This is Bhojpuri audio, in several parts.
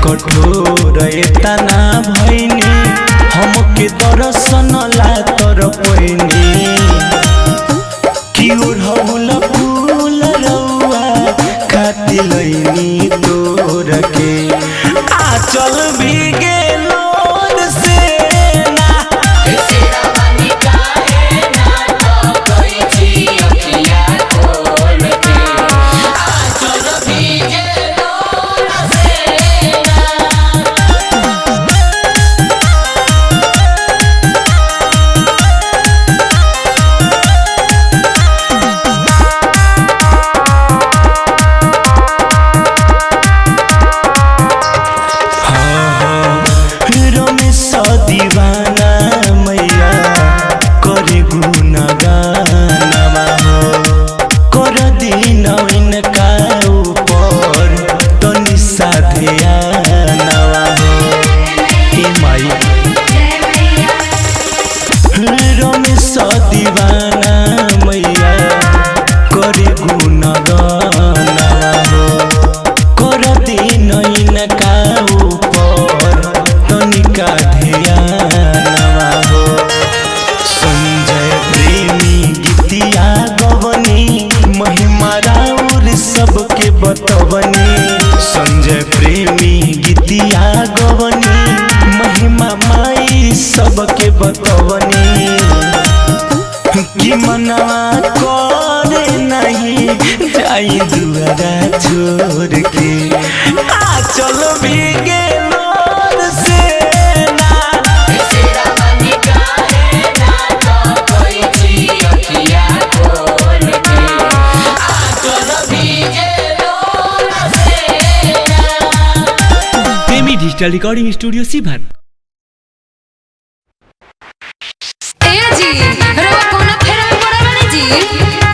कठोर एतना भइनी हमके दर्शन ला तर पैनी कि ओढ़ौल फूल रउआ खाती लैनी तोर के आचल भीगे लोर से ना शेरावाली काहे ना तकैछि अखिया खोल के आचल भीगे लोर से ना। दीवाना मैया करे गुनगानमा हो कर दिन इनका ऊपर तनी साध्यानवा हो ए माई रमेश दीवाना मैया करे गुनगानमा हो कर दिन इनका ऊपर तनिका ध्यानवा हो संजय प्रेमी गीतिया गवनी महिमा राउर सबके बतवनी संजय प्रेमी गीतिया गवनी महिमा माई सबके बतवनी कि मनवा करे नहीं जाई दुआरा छोड़ के आचल भीगे लोर से ना शेरावाली काहे ना तकैछि अखिया खोल के आचल भीगे लोर से ना। प्रेमी डिजिटल रिकॉर्डिंग स्टूडियो सीभर। जी रवा कोना फेरा में पड़ा बने जी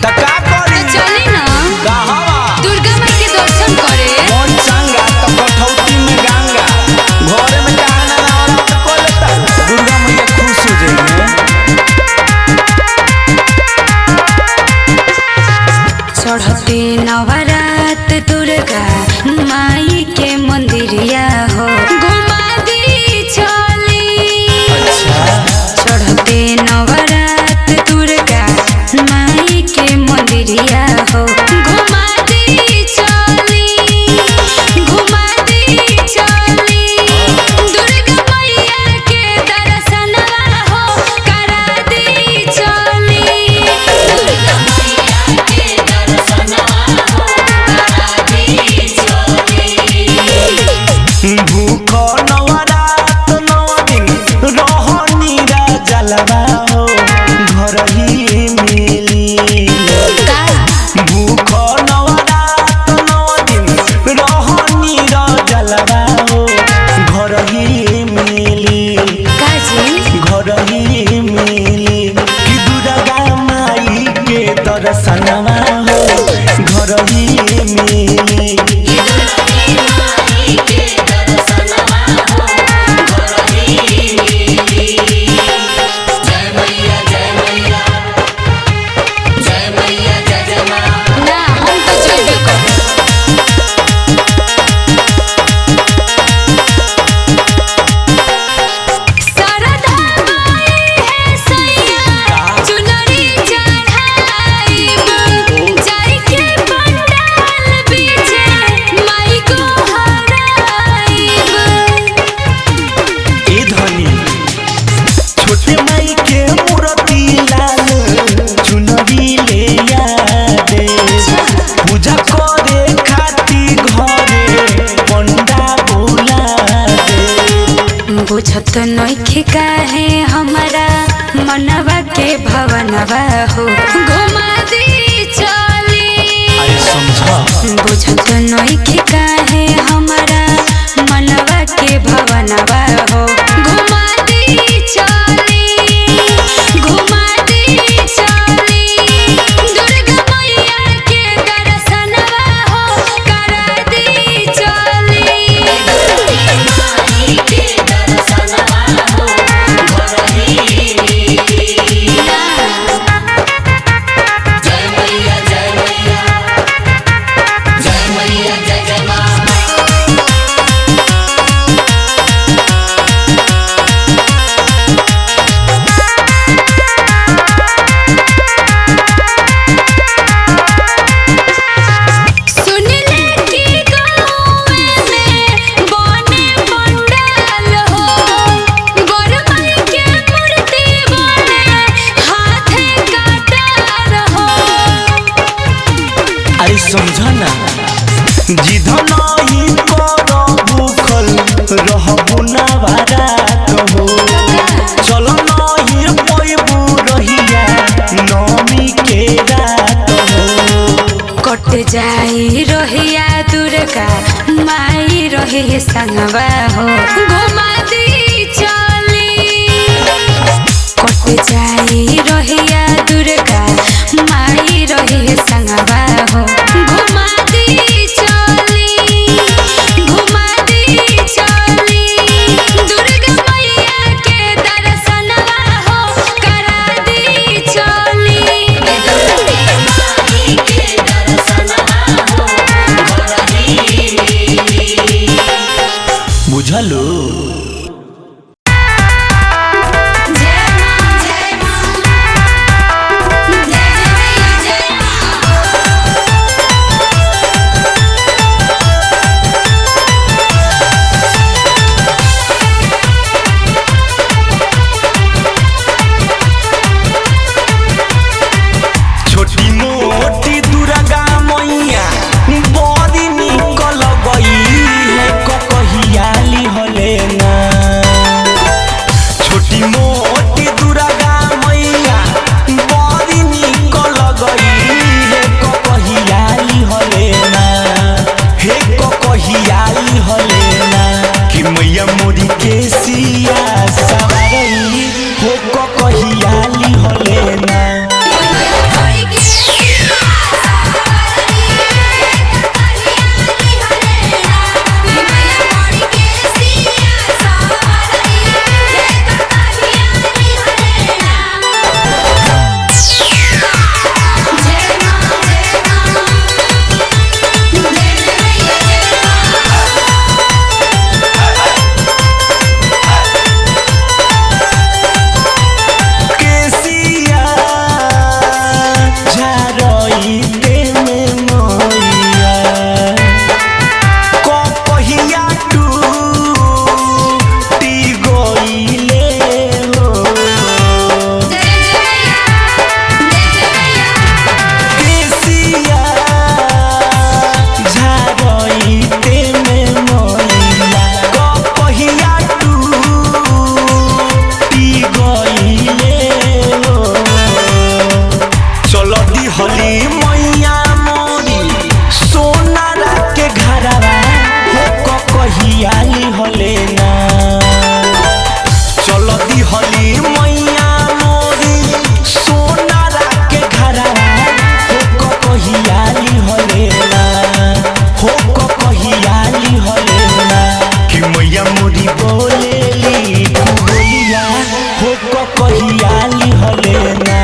त का करी चली ना कहवा दुर्गा माई के दर्शन करे मन संगा त कठौती में गंगा घरे में गाना औरत कोलता दुर्गा मैया खुश हो जाइए चढ़ते नवरात दुर्गा माई के मंदिरिया हो घुमा दी चली चढ़ते नवरात दुर्गा माई के मंदिरिया हो घुमा दी चली घुमा दी चली दुर्गा मैया के दर्शनवा हो करा दी चली दुर्गा मैया के दर्शनवा हो करा दी चली। भूख नवरात 9 दिन रहनी जलवा हो घर ही मिली भूख नवरात 9 दिन रहनी जलवा हो घर ही मिली काजी घर ही मिली कि दुर्गा माई के दर्शनवा हो घर ही मिली माई के दर्शनवा हो घर ही मिली। जय मैया जय मैया जय मैया जय जय माँ। ना हम तो जइबे करब सरधा माई है सैया चुनरी चढ़ाई जाई के पंडाल बीचे माई को हराई ए धनी छोटे माई के मूर्ति लाल चुनरी ले आदे पूजा करे खाती घरे पंडा बोला दे बुझत नइखे काहे हमरा मनवा के भवनवा हो घुमा दी चली अरे समझा बुझत नइखे काहे हमरा मनवा के भवनवा हो घुमा दी चली घुमा दी चली दुर्गा मैया के दर्शनवा हो करा दी चली माई के दर्शनवा हो घर ही मिली। जय मैया जय मैया जय मैया जय जय माँ। रहे संगवा हो घुमा दी चली कट जाई रहिया दुर्गा माई रहे संगवा हो घुमा दी चली घुमा दी चली दुर्गा मैया के दर्शनवा हो करा दी चली माई के दर्शनवा हो घर ही बुझलो जय मां जय मां जय जय मैया जय छोटी मोटी दुर्गा मैया बड़ी निकल गई है कहियाली हले ना छोटी मोटी दुर्गा मैया बड़ी निकल गई है कहियाली हले ना हे कहियाली हले ना कि मैया मोरी के सिया सवारई हो कहियाली हले ना हली मैया मोरी सोनारा के घरवा हो कहियाली हले ना चलो दी हली मैया मोरी सोनारा के घरवा हो कहियाली हले ना हो कहियाली हले ना कि मैया मोरी बोलेली बोलिया हो कहियाली हले ना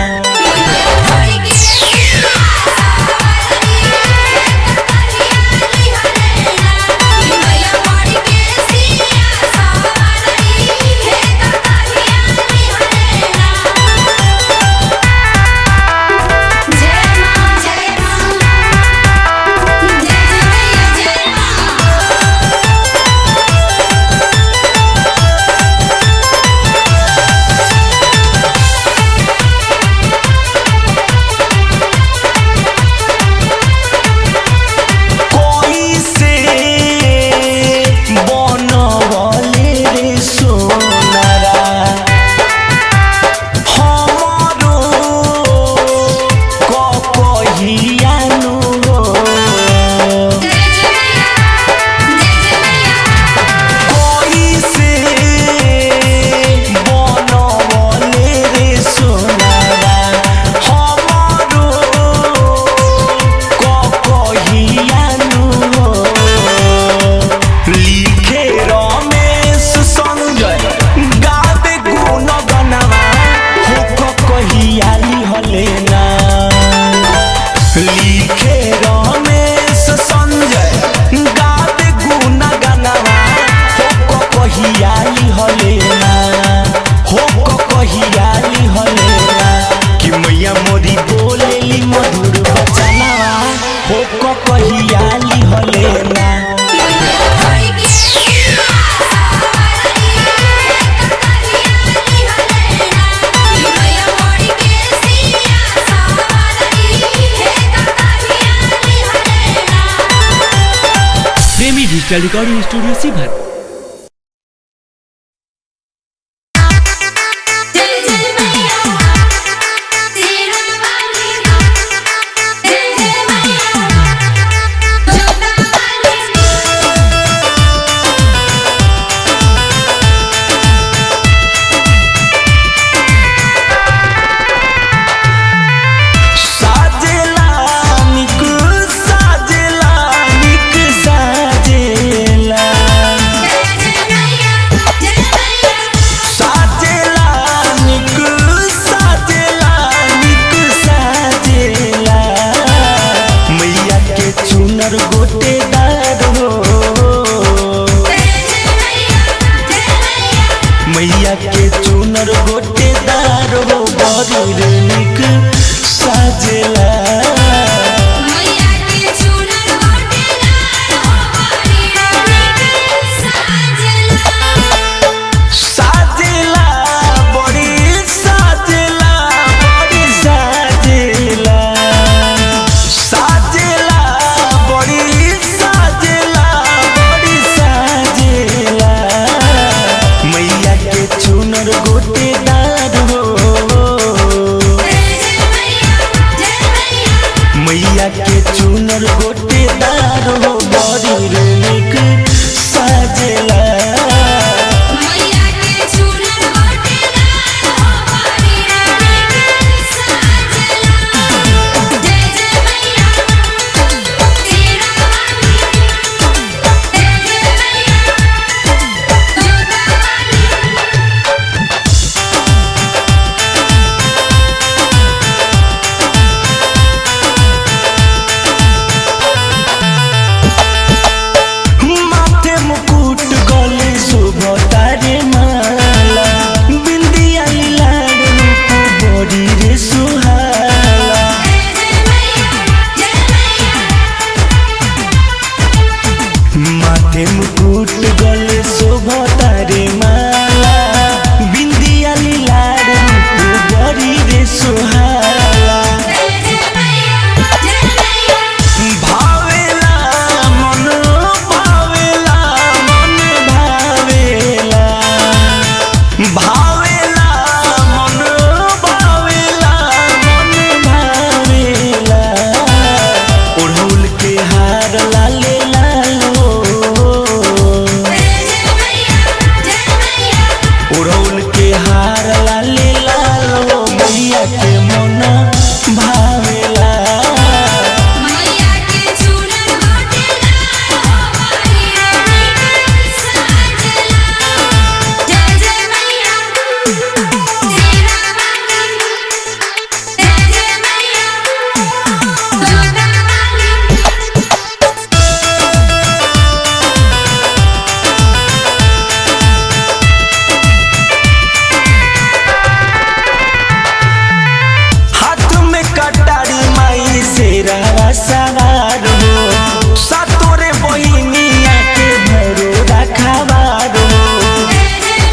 डिजिटल रिकॉर्डिंग स्टूडियो सीभर। गले शोभता रे माला बिंदिया लीलार रूप बड़ी रे सुहाला भावेला मन भावेला मन भावेला भावेला मन भावेला मन भावेला ओढ़ौल के हार लाले लालो ओढ़ौल के हार लाले लालो मैया के मन भावेला सवार हो सतोरे बहिनिया के भरो रखवार हो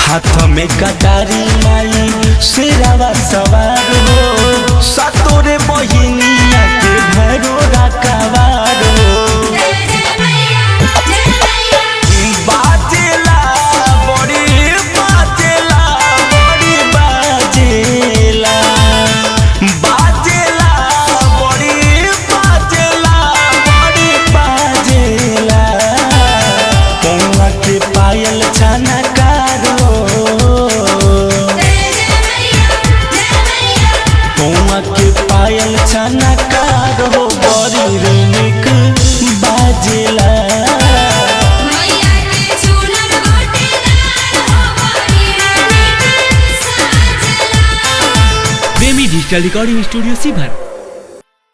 हाथ में कटारी माई शेरावा सवार हो सतोरे बहिनिया के भरो रखवार हो बाजेला बड़ी बाजेला बड़ी बाजेला बाजेला बड़ी बाजेला बड़ी बाजेला पौवा के पायल छनकारो पौवा के पायल छनकारो बड़ी रे निक बाजेला प्रेमी डिजिटल रिकॉर्डिंग स्टूडियो शिवहर।